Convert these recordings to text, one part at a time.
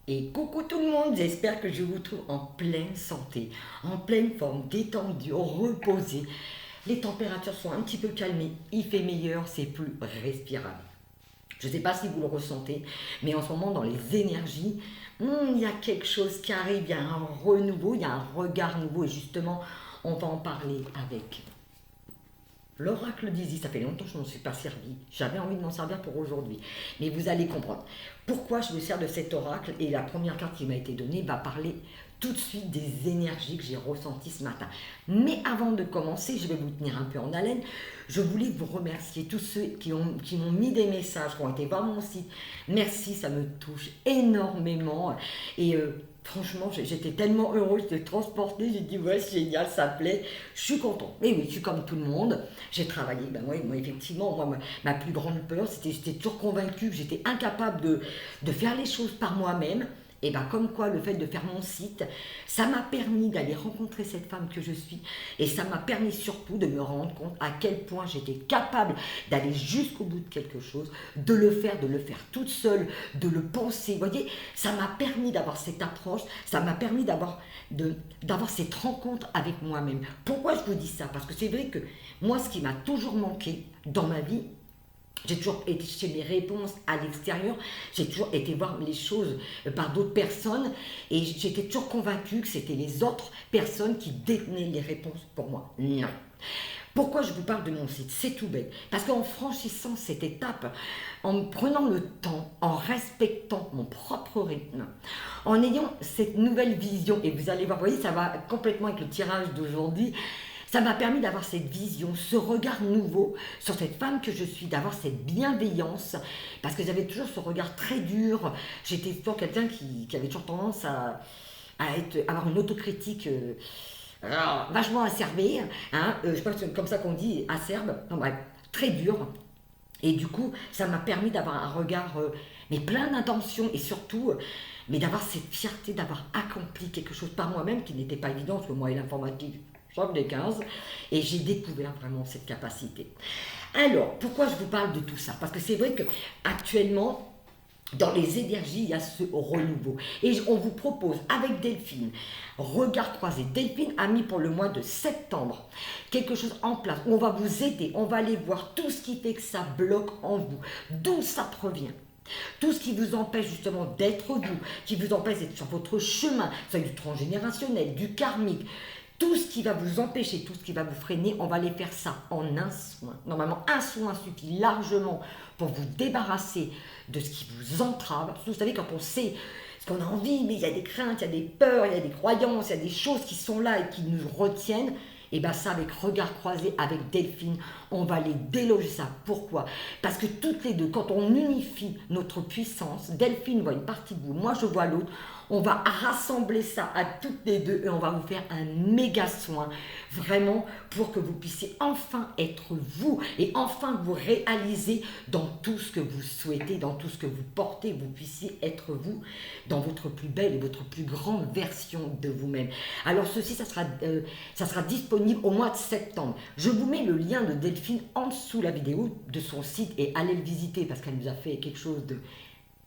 Et coucou tout le monde, j'espère que je vous trouve en pleine santé, en pleine forme, détendue, reposée. Les températures sont un petit peu calmées, il fait meilleur, c'est plus respirable. Je ne sais pas si vous le ressentez, mais en ce moment, dans les énergies, il y a quelque chose qui arrive, il y a un renouveau, il y a un regard nouveau, et justement, on va en parler avec l'oracle d'Isis. Ça fait longtemps que je ne m'en suis pas servi. J'avais envie de m'en servir pour aujourd'hui. Mais vous allez comprendre pourquoi je me sers de cet oracle. Et la première carte qui m'a été donnée va parler tout de suite des énergies que j'ai ressenties ce matin. Mais avant de commencer, je vais vous tenir un peu en haleine. Je voulais vous remercier, tous ceux qui m'ont mis des messages, qui ont été voir mon site. Merci, ça me touche énormément. Et franchement, j'étais tellement heureuse de transporter. J'ai dit, ouais, c'est génial, ça plaît. Je suis contente. Et oui, je suis comme tout le monde. J'ai travaillé. Ben ouais, moi, effectivement, ma plus grande peur, j'étais toujours convaincue que j'étais incapable de faire les choses par moi-même. Et bien, comme quoi, le fait de faire mon site, ça m'a permis d'aller rencontrer cette femme que je suis. Et ça m'a permis surtout de me rendre compte à quel point j'étais capable d'aller jusqu'au bout de quelque chose, de le faire toute seule, de le penser. Vous voyez, ça m'a permis d'avoir cette approche, ça m'a permis d'avoir cette rencontre avec moi-même. Pourquoi je vous dis ça? Parce que c'est vrai que moi, ce qui m'a toujours manqué dans ma vie, j'ai toujours été chercher mes réponses à l'extérieur, j'ai toujours été voir les choses par d'autres personnes et j'étais toujours convaincue que c'était les autres personnes qui détenaient les réponses pour moi. Non. Pourquoi je vous parle de mon site? C'est tout bête. Parce qu'en franchissant cette étape, en prenant le temps, en respectant mon propre rythme, en ayant cette nouvelle vision, et vous allez voir, vous voyez, ça va complètement avec le tirage d'aujourd'hui, ça m'a permis d'avoir cette vision, ce regard nouveau sur cette femme que je suis, d'avoir cette bienveillance, parce que j'avais toujours ce regard très dur. J'étais toujours quelqu'un qui avait toujours tendance avoir une autocritique vachement acerbe, hein, je pense que c'est comme ça qu'on dit, acerbe, non, bref, très dur. Et du coup, ça m'a permis d'avoir un regard, mais plein d'intentions et surtout, mais d'avoir cette fierté d'avoir accompli quelque chose par moi-même qui n'était pas évident, parce que moi et l'informatique, j'en ai 15, et j'ai découvert vraiment cette capacité. Alors, pourquoi je vous parle de tout ça? Parce que c'est vrai que actuellement, dans les énergies, il y a ce renouveau. Et on vous propose avec Delphine, regard croisé. Delphine a mis pour le mois de septembre quelque chose en place. On va vous aider, on va aller voir tout ce qui fait que ça bloque en vous, d'où ça provient. Tout ce qui vous empêche justement d'être vous, qui vous empêche d'être sur votre chemin, soit du transgénérationnel, du karmique, tout ce qui va vous empêcher, tout ce qui va vous freiner, on va aller faire ça en un soin. Normalement, un soin suffit largement pour vous débarrasser de ce qui vous entrave. Parce que vous savez, quand on sait ce qu'on a envie, mais il y a des craintes, il y a des peurs, il y a des croyances, il y a des choses qui sont là et qui nous retiennent, et bien ça, avec regard croisé, avec Delphine, on va les déloger ça. Pourquoi? Parce que toutes les deux, quand on unifie notre puissance, Delphine voit une partie de vous, moi je vois l'autre, on va rassembler ça à toutes les deux et on va vous faire un méga soin, vraiment, pour que vous puissiez enfin être vous et enfin vous réaliser dans tout ce que vous souhaitez, dans tout ce que vous portez, vous puissiez être vous dans votre plus belle et votre plus grande version de vous-même. Alors ceci, ça sera disponible au mois de septembre. Je vous mets le lien de Delphine en dessous la vidéo de son site et allez le visiter parce qu'elle nous a fait quelque chose de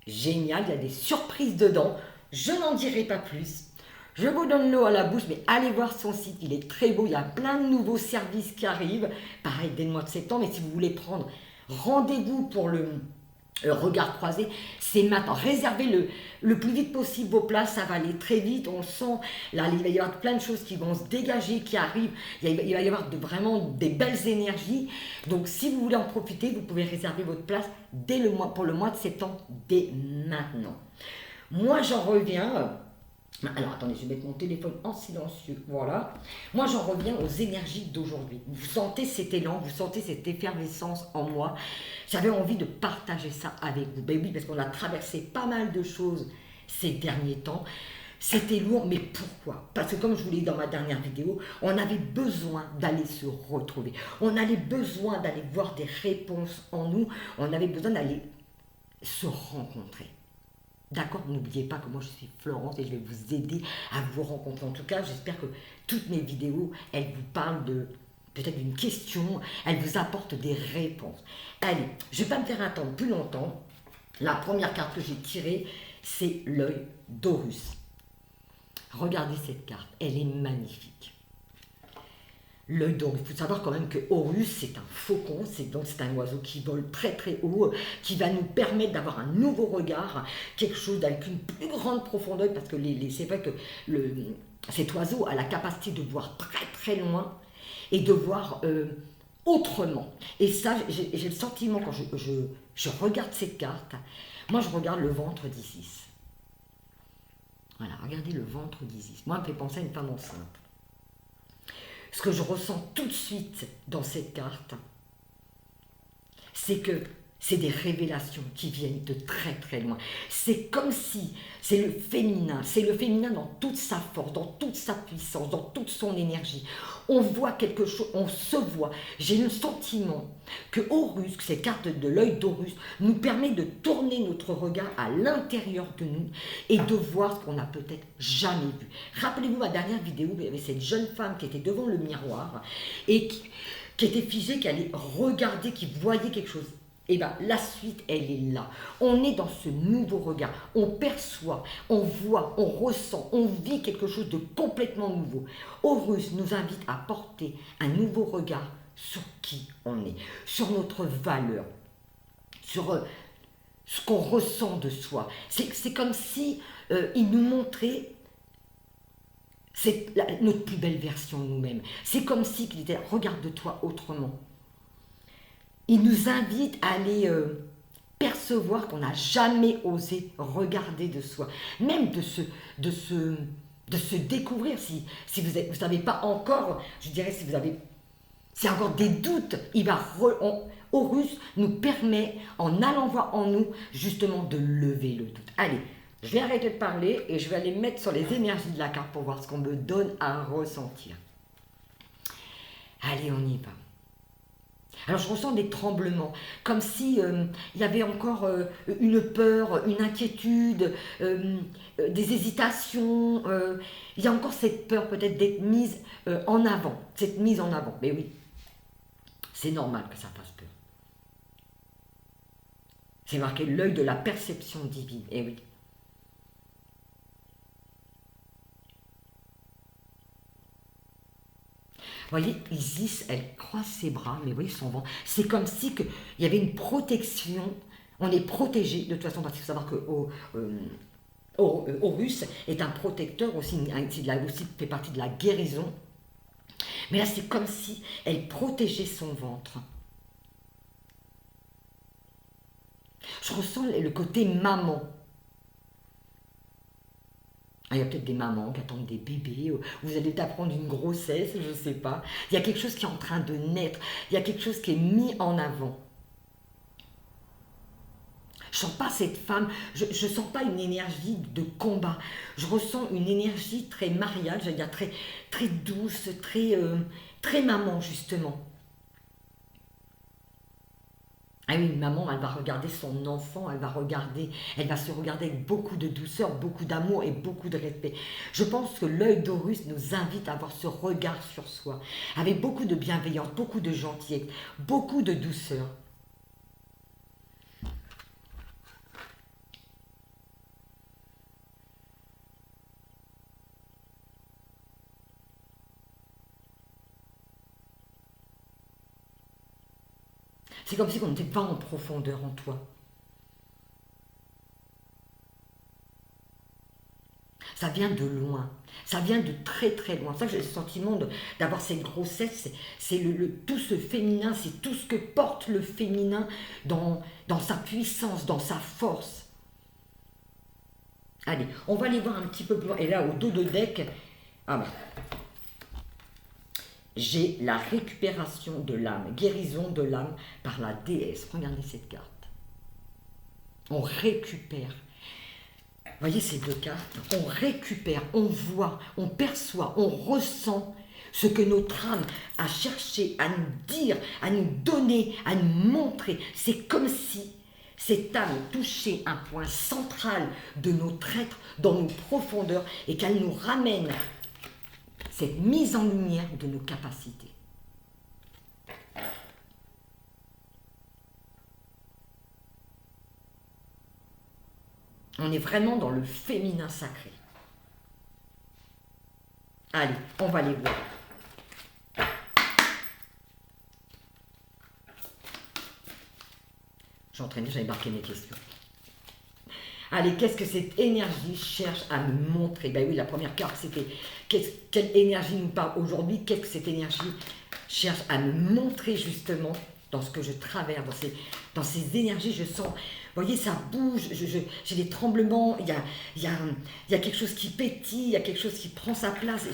génial. Il y a des surprises dedans. Je n'en dirai pas plus. Je vous donne l'eau à la bouche, mais allez voir son site, il est très beau, il y a plein de nouveaux services qui arrivent, pareil dès le mois de septembre, et si vous voulez prendre rendez-vous pour le regard croisé, c'est maintenant. Réservez le plus vite possible vos places, ça va aller très vite, on le sent, là il va y avoir plein de choses qui vont se dégager, qui arrivent, il va y avoir vraiment des belles énergies, donc si vous voulez en profiter, vous pouvez réserver votre place pour le mois de septembre, dès maintenant. Moi, j'en reviens. Alors, attendez, je vais mettre mon téléphone en silencieux. Voilà. Moi, j'en reviens aux énergies d'aujourd'hui. Vous sentez cet élan, vous sentez cette effervescence en moi. J'avais envie de partager ça avec vous. Ben oui, parce qu'on a traversé pas mal de choses ces derniers temps. C'était lourd, mais pourquoi? Parce que comme je vous l'ai dit dans ma dernière vidéo, on avait besoin d'aller se retrouver. On avait besoin d'aller voir des réponses en nous. On avait besoin d'aller se rencontrer. D'accord, n'oubliez pas que moi je suis Florence et je vais vous aider à vous rencontrer. En tout cas, j'espère que toutes mes vidéos, elles vous parlent de peut-être d'une question, elles vous apportent des réponses. Allez, je ne vais pas me faire attendre plus longtemps. La première carte que j'ai tirée, c'est l'œil d'Horus. Regardez cette carte, elle est magnifique. L'œil d'Horus, il faut savoir quand même que Horus, c'est un faucon, c'est un oiseau qui vole très très haut, qui va nous permettre d'avoir un nouveau regard, quelque chose avec une plus grande profondeur, parce que c'est vrai que cet oiseau a la capacité de voir très très loin et de voir autrement. Et ça, j'ai le sentiment quand je regarde cette carte, moi je regarde le ventre d'Isis. Voilà, regardez le ventre d'Isis. Moi, ça me fait penser à une femme enceinte. Ce que je ressens tout de suite dans cette carte, c'est que c'est des révélations qui viennent de très très loin. C'est comme si c'est le féminin dans toute sa force, dans toute sa puissance, dans toute son énergie. On voit quelque chose, on se voit. J'ai le sentiment que Horus, que cette carte de l'œil d'Horus, nous permet de tourner notre regard à l'intérieur de nous et de voir ce qu'on n'a peut-être jamais vu. Rappelez-vous ma dernière vidéo, il y avait cette jeune femme qui était devant le miroir et qui était figée, qui allait regarder, qui voyait quelque chose. Et bien, la suite, elle est là. On est dans ce nouveau regard. On perçoit, on voit, on ressent, on vit quelque chose de complètement nouveau. Horus nous invite à porter un nouveau regard sur qui on est, sur notre valeur, sur ce qu'on ressent de soi. C'est comme si il nous montrait notre plus belle version de nous-mêmes. C'est comme si il disait, regarde-toi autrement. Il nous invite à aller percevoir qu'on n'a jamais osé regarder de soi, même de se découvrir. Si vous n'avez pas encore, je dirais, si y a encore des doutes, Horus nous permet, en allant voir en nous, justement de lever le doute. Allez, je vais arrêter de parler et je vais aller mettre sur les énergies de la carte pour voir ce qu'on me donne à ressentir. Allez, on y va. Alors je ressens des tremblements, comme si il y avait encore une peur, une inquiétude, des hésitations. Il y a encore cette peur peut-être d'être mise en avant, cette mise en avant. Mais oui, c'est normal que ça fasse peur. C'est marqué l'œil de la perception divine. Et oui. Vous voyez, Isis, elle croise ses bras, mais vous voyez son ventre. C'est comme si il y avait une protection. On est protégé, de toute façon, parce qu'il faut savoir que Horus est un protecteur aussi, il a aussi fait partie de la guérison. Mais là, c'est comme si elle protégeait son ventre. Je ressens le côté maman. Il y a peut-être des mamans qui attendent des bébés, vous allez apprendre une grossesse, je ne sais pas. Il y a quelque chose qui est en train de naître, il y a quelque chose qui est mis en avant. Je ne sens pas cette femme, je ne sens pas une énergie de combat. Je ressens une énergie très mariale, j'allais dire très, très douce, très maman justement. Ah oui, une maman, elle va regarder son enfant, elle va se regarder avec beaucoup de douceur, beaucoup d'amour et beaucoup de respect. Je pense que l'œil d'Horus nous invite à avoir ce regard sur soi, avec beaucoup de bienveillance, beaucoup de gentillesse, beaucoup de douceur. C'est comme si on n'était pas en profondeur en toi. Ça vient de loin, ça vient de très très loin. Ça, j'ai le sentiment d'avoir cette grossesse, c'est tout ce féminin, c'est tout ce que porte le féminin dans sa puissance, dans sa force. Allez, on va aller voir un petit peu plus loin. Et là, au dos de deck, j'ai la récupération de l'âme, guérison de l'âme par la déesse. Regardez cette carte. On récupère. Vous voyez ces deux cartes, on récupère, on voit, on perçoit, on ressent ce que notre âme a cherché à nous dire, à nous donner, à nous montrer. C'est comme si cette âme touchait un point central de notre être, dans nos profondeurs, et qu'elle nous ramène cette mise en lumière de nos capacités. On est vraiment dans le féminin sacré. Allez, on va les voir. J'avais marqué mes questions. Allez, qu'est-ce que cette énergie cherche à me montrer? Ben oui, la première carte, c'était quelle énergie nous parle aujourd'hui? Qu'est-ce que cette énergie cherche à me montrer justement dans ce que je traverse, dans ces énergies? Je sens, vous voyez, ça bouge, j'ai des tremblements, il y a quelque chose qui pétille, il y a quelque chose qui prend sa place.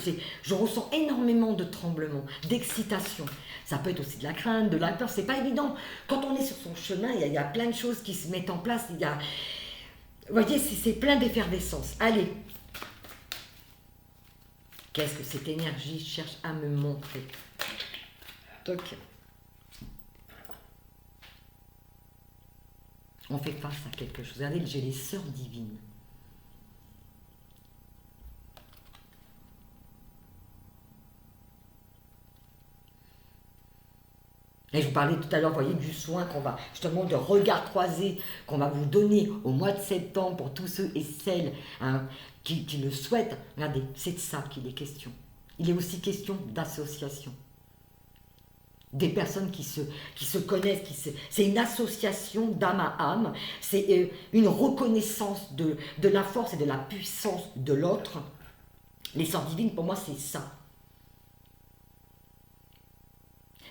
Je ressens énormément de tremblements, d'excitation. Ça peut être aussi de la crainte, de la peur, c'est pas évident. Quand on est sur son chemin, il y a plein de choses qui se mettent en place, vous voyez, c'est plein d'effervescence. Allez. Qu'est-ce que cette énergie cherche à me montrer? Toc. On fait face à quelque chose. Regardez, j'ai les sœurs divines. Et je vous parlais tout à l'heure, vous voyez, du soin qu'on va, justement, de regard croisé qu'on va vous donner au mois de septembre pour tous ceux et celles qui le souhaitent. Regardez, c'est de ça qu'il est question. Il est aussi question d'association. Des personnes qui se connaissent, c'est une association d'âme à âme, c'est une reconnaissance de la force et de la puissance de l'autre. Les sœurs divines, pour moi, c'est ça.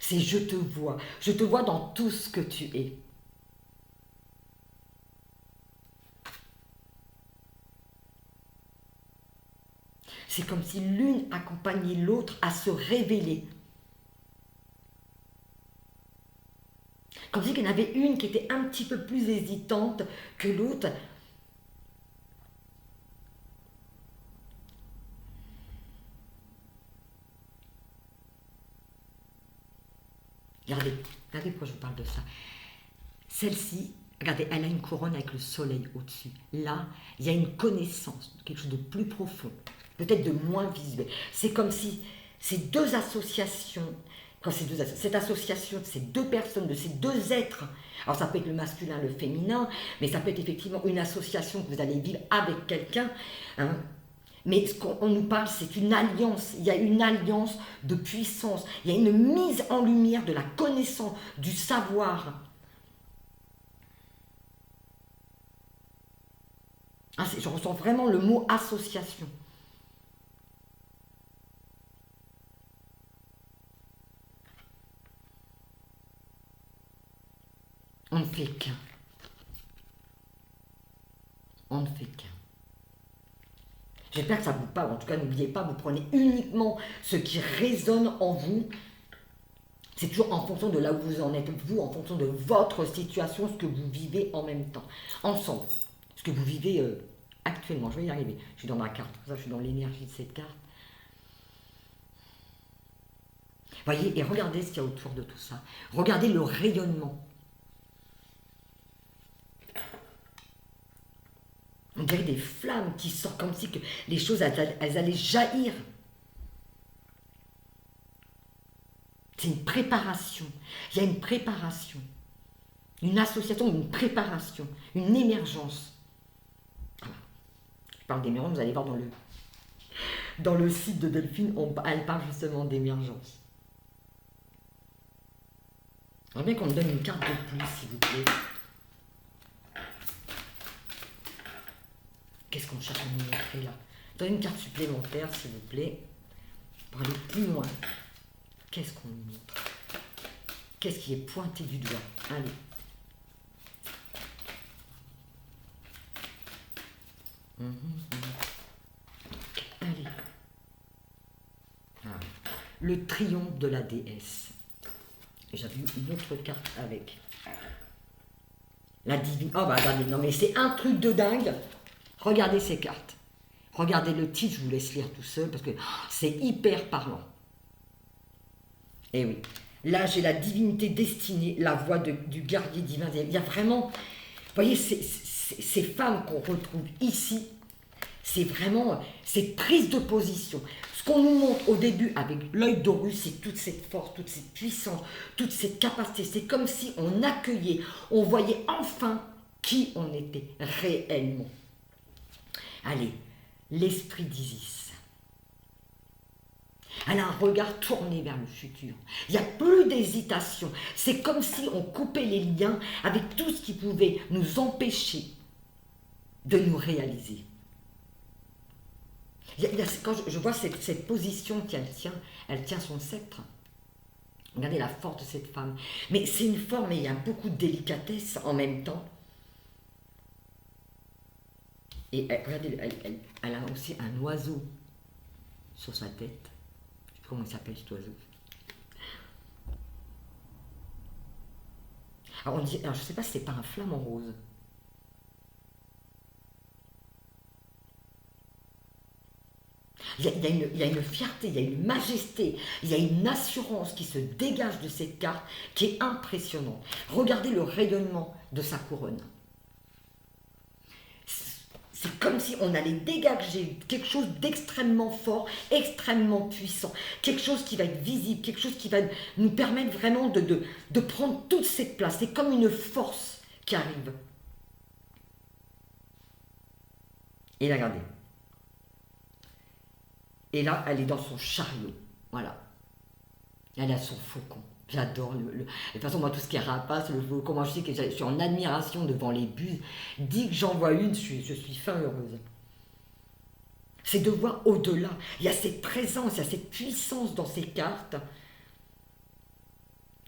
C'est je te vois dans tout ce que tu es. C'est comme si l'une accompagnait l'autre à se révéler. Comme si qu'il y en avait une qui était un petit peu plus hésitante que l'autre. Regardez pourquoi je vous parle de ça. Celle-ci, regardez, elle a une couronne avec le soleil au-dessus. Là, il y a une connaissance, quelque chose de plus profond, peut-être de moins visuel. C'est comme si ces deux associations, cette association de ces deux personnes, de ces deux êtres, alors ça peut être le masculin, le féminin, mais ça peut être effectivement une association que vous allez vivre avec quelqu'un, hein. Mais ce qu'on nous parle, c'est une alliance. Il y a une alliance de puissance. Il y a une mise en lumière de la connaissance, du savoir. Je ressens vraiment le mot association. On ne fait qu'un. On ne fait qu'un. J'espère que ça vous parle. En tout cas, n'oubliez pas, vous prenez uniquement ce qui résonne en vous. C'est toujours en fonction de là où vous en êtes, vous, en fonction de votre situation, ce que vous vivez en même temps. Ensemble. Ce que vous vivez actuellement. Je vais y arriver. Je suis dans ma carte. Pour ça, je suis dans l'énergie de cette carte. Voyez, et regardez ce qu'il y a autour de tout ça. Regardez le rayonnement. On dirait des flammes qui sortent comme si que les choses, elles allaient jaillir. C'est une préparation. Il y a une préparation. Une association, une préparation. Une émergence. Voilà. Je parle d'émergence, vous allez voir dans le site de Delphine, elle parle justement d'émergence. J'aimerais bien qu'on me donne une carte de plus, s'il vous plaît. Qu'est-ce qu'on cherche à nous montrer là? Donnez une carte supplémentaire, s'il vous plaît, pour aller plus loin. Qu'est-ce qu'on nous montre? Qu'est-ce qui est pointé du doigt? Allez. Allez. Ah. Le triomphe de la déesse. J'avais eu une autre carte avec. La divine. Oh bah regardez, non mais c'est un truc de dingue. Regardez ces cartes. Regardez le titre, je vous laisse lire tout seul parce que c'est hyper parlant. Et oui, là j'ai la divinité destinée, la voix du guerrier divin. Il y a vraiment, vous voyez, ces femmes qu'on retrouve ici, c'est vraiment cette prise de position. Ce qu'on nous montre au début avec l'œil d'Horus, c'est toute cette force, toute cette puissance, toute cette capacité. C'est comme si on accueillait, on voyait enfin qui on était réellement. Allez, l'esprit d'Isis. Elle a un regard tourné vers le futur. Il n'y a plus d'hésitation. C'est comme si on coupait les liens avec tout ce qui pouvait nous empêcher de nous réaliser. Quand je vois cette position qu'elle tient, elle tient son sceptre. Regardez la force de cette femme. Mais c'est une forme, et il y a beaucoup de délicatesse en même temps. Et regardez, elle a aussi un oiseau sur sa tête. Je ne sais plus comment il s'appelle cet oiseau. Alors, je ne sais pas si c'est pas un flamant rose. Il y a une fierté, il y a une majesté, il y a une assurance qui se dégage de cette carte qui est impressionnante. Regardez le rayonnement de sa couronne. C'est comme si on allait dégager quelque chose d'extrêmement fort, extrêmement puissant, quelque chose qui va être visible, quelque chose qui va nous permettre vraiment de prendre toute cette place. C'est comme une force qui arrive. Et là, regardez. Et là, elle est dans son chariot. Voilà. Elle a son faucon. J'adore de toute façon, moi, tout ce qui est rapace, le faucon, moi, je sais que je suis en admiration devant les buses. Dès que j'en vois une, je suis fin heureuse. C'est de voir au-delà. Il y a cette présence, il y a cette puissance dans ces cartes.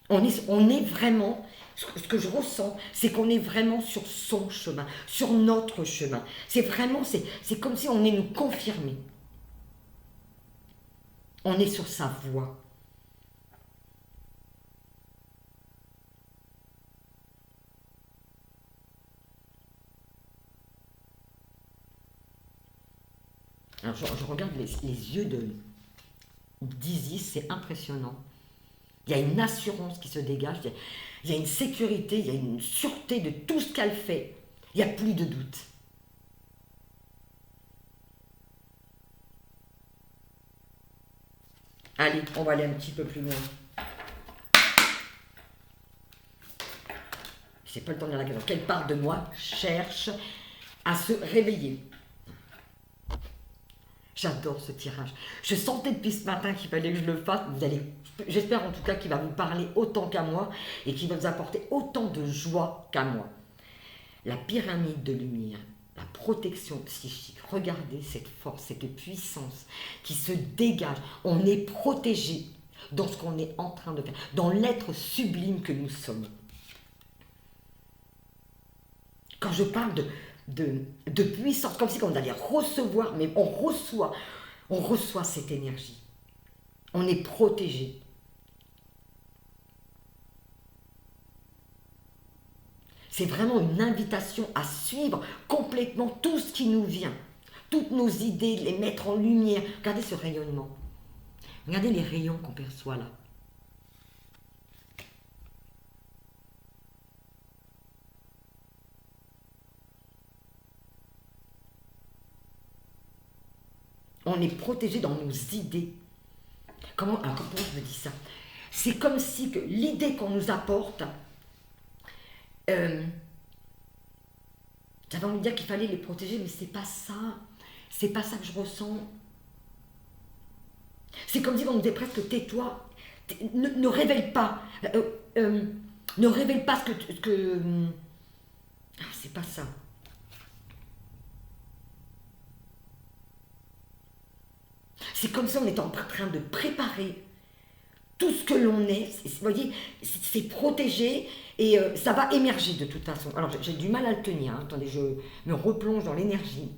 On est vraiment, ce que je ressens, c'est qu'on est vraiment sur son chemin, sur notre chemin. C'est vraiment, c'est comme si on est nous confirmé. On est sur sa voie. Alors je regarde les yeux d'Isis, c'est impressionnant. Il y a une assurance qui se dégage, il y a une sécurité, il y a une sûreté de tout ce qu'elle fait. Il n'y a plus de doute. Allez, on va aller un petit peu plus loin. Je n'ai pas le temps de la question. Quelle part de moi cherche à se réveiller? J'adore ce tirage. Je sentais depuis ce matin qu'il fallait que je le fasse. J'espère en tout cas qu'il va vous parler autant qu'à moi et qu'il va vous apporter autant de joie qu'à moi. La pyramide de lumière, la protection psychique. Regardez cette force, cette puissance qui se dégage. On est protégé dans ce qu'on est en train de faire, dans l'être sublime que nous sommes. Quand je parle de puissance, comme si on allait recevoir, mais on reçoit cette énergie. On est protégé. C'est vraiment une invitation à suivre complètement tout ce qui nous vient. Toutes nos idées, les mettre en lumière. Regardez ce rayonnement. Regardez les rayons qu'on perçoit là. On est protégé dans nos idées. Comment je me dis ça? C'est comme si que l'idée qu'on nous apporte, j'avais envie de dire qu'il fallait les protéger, mais c'est pas ça. C'est pas ça que je ressens. C'est comme si on nous disait presque tais-toi, ne révèle pas, ne révèle pas ce que c'est pas ça. C'est comme si on était en train de préparer tout ce que l'on est. Vous voyez, c'est protégé et ça va émerger de toute façon. Alors j'ai du mal à le tenir. Hein. Attendez, je me replonge dans l'énergie.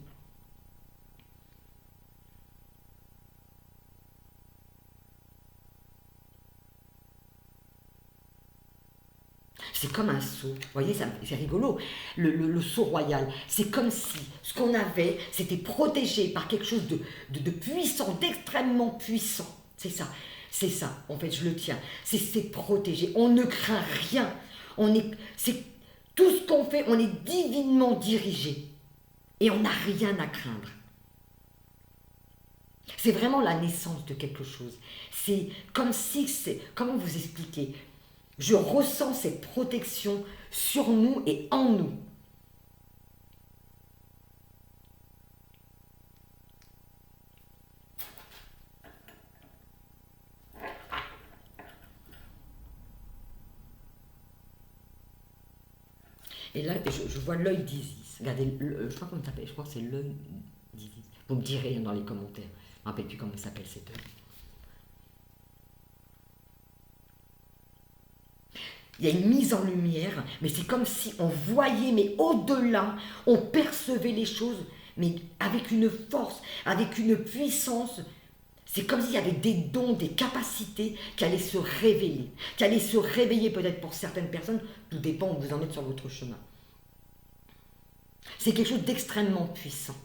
C'est comme un sceau. Vous voyez, c'est rigolo. Le sceau royal. C'est comme si ce qu'on avait, c'était protégé par quelque chose de puissant, d'extrêmement puissant. C'est ça. C'est ça. En fait, je le tiens. C'est protégé. On ne craint rien. C'est tout ce qu'on fait, on est divinement dirigé. Et on n'a rien à craindre. C'est vraiment la naissance de quelque chose. C'est comme si comment vous expliquer? Je ressens cette protection sur nous et en nous. Et là, je vois l'œil d'Isis. Regardez, je crois qu'on s'appelle, je crois que c'est l'œil d'Isis. Vous me direz dans les commentaires. Je ne me rappelle plus comment il s'appelle cet œil. Il y a une mise en lumière, mais c'est comme si on voyait, mais au-delà, on percevait les choses, mais avec une force, avec une puissance. C'est comme s'il y avait des dons, des capacités qui allaient se révéler, qui allaient se réveiller peut-être pour certaines personnes, tout dépend où vous en êtes sur votre chemin. C'est quelque chose d'extrêmement puissant.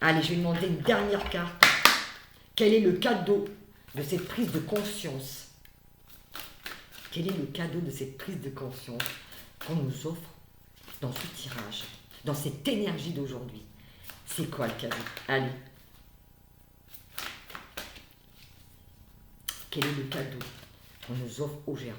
Allez, je vais demander une dernière carte. Quel est le cadeau de cette prise de conscience? Quel est le cadeau de cette prise de conscience qu'on nous offre dans ce tirage, dans cette énergie d'aujourd'hui? C'est quoi le cadeau? Allez. Quel est le cadeau qu'on nous offre aujourd'hui?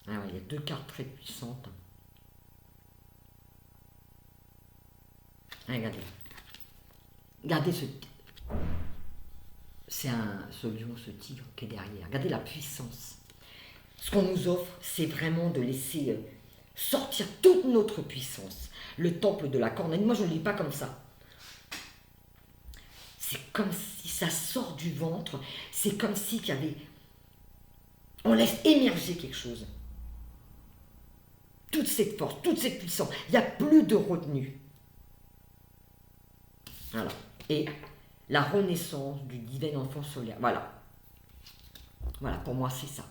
Ah ouais, il y a deux cartes très puissantes. Ah, regardez. Regardez ce lion, ce tigre qui est derrière. Regardez la puissance. Ce qu'on nous offre, c'est vraiment de laisser sortir toute notre puissance. Le temple de la cornette, moi je ne le lis pas comme ça. C'est comme si ça sort du ventre, c'est comme si qu'il y avait... On laisse émerger quelque chose. Toute cette force, toute cette puissance, il n'y a plus de retenue. Voilà. Et la renaissance du divin enfant solaire. Voilà. Voilà, pour moi c'est ça.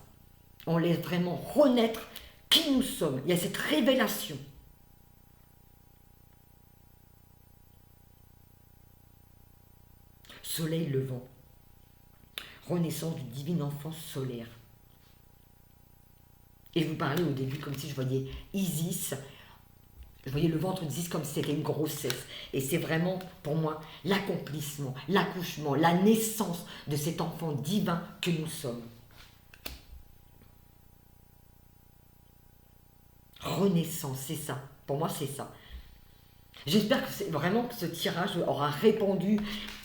On laisse vraiment renaître qui nous sommes. Il y a cette révélation. Soleil levant. Renaissance du divin enfant solaire. Et je vous parlais au début comme si je voyais Isis. Je voyais le ventre d'Isis comme si c'était une grossesse. Et c'est vraiment, pour moi, l'accomplissement, l'accouchement, la naissance de cet enfant divin que nous sommes. Renaissance, c'est ça. Pour moi, c'est ça. J'espère que c'est vraiment que ce tirage aura répondu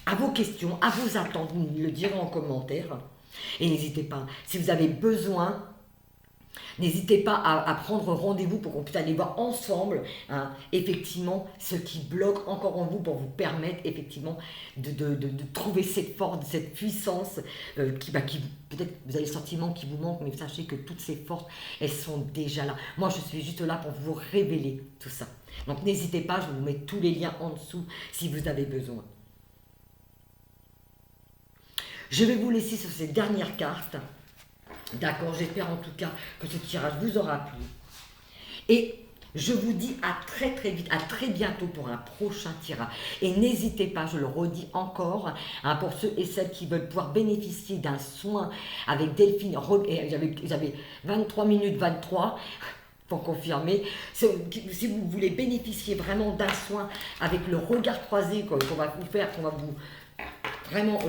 à vos questions, à vos attentes. Vous me le direz en commentaire. Et n'hésitez pas, si vous avez besoin, n'hésitez pas à prendre rendez-vous pour qu'on puisse aller voir ensemble, hein, effectivement, ce qui bloque encore en vous pour vous permettre effectivement de trouver cette force, cette puissance qui peut-être vous avez le sentiment qui vous manque, mais sachez que toutes ces forces, elles sont déjà là. Moi, je suis juste là pour vous révéler tout ça. Donc, n'hésitez pas, je vous mets tous les liens en dessous si vous avez besoin. Je vais vous laisser sur ces dernières cartes. D'accord, j'espère en tout cas que ce tirage vous aura plu. Et je vous dis à très très vite, à très bientôt pour un prochain tirage. Et n'hésitez pas, je le redis encore, hein, pour ceux et celles qui veulent pouvoir bénéficier d'un soin avec Delphine. J'avais 23 minutes 23 pour confirmer. Si vous voulez bénéficier vraiment d'un soin avec le regard croisé qu'on va vous faire, qu'on va vous vraiment...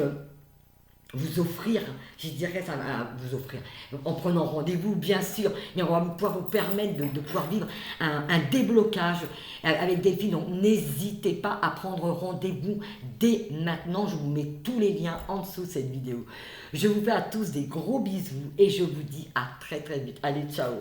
vous offrir, je dirais ça, vous offrir, en prenant rendez-vous bien sûr, mais on va pouvoir vous permettre de pouvoir vivre un déblocage avec Delphine. Donc n'hésitez pas à prendre rendez-vous dès maintenant, je vous mets tous les liens en dessous de cette vidéo. Je vous fais à tous des gros bisous et je vous dis à très très vite. Allez, ciao.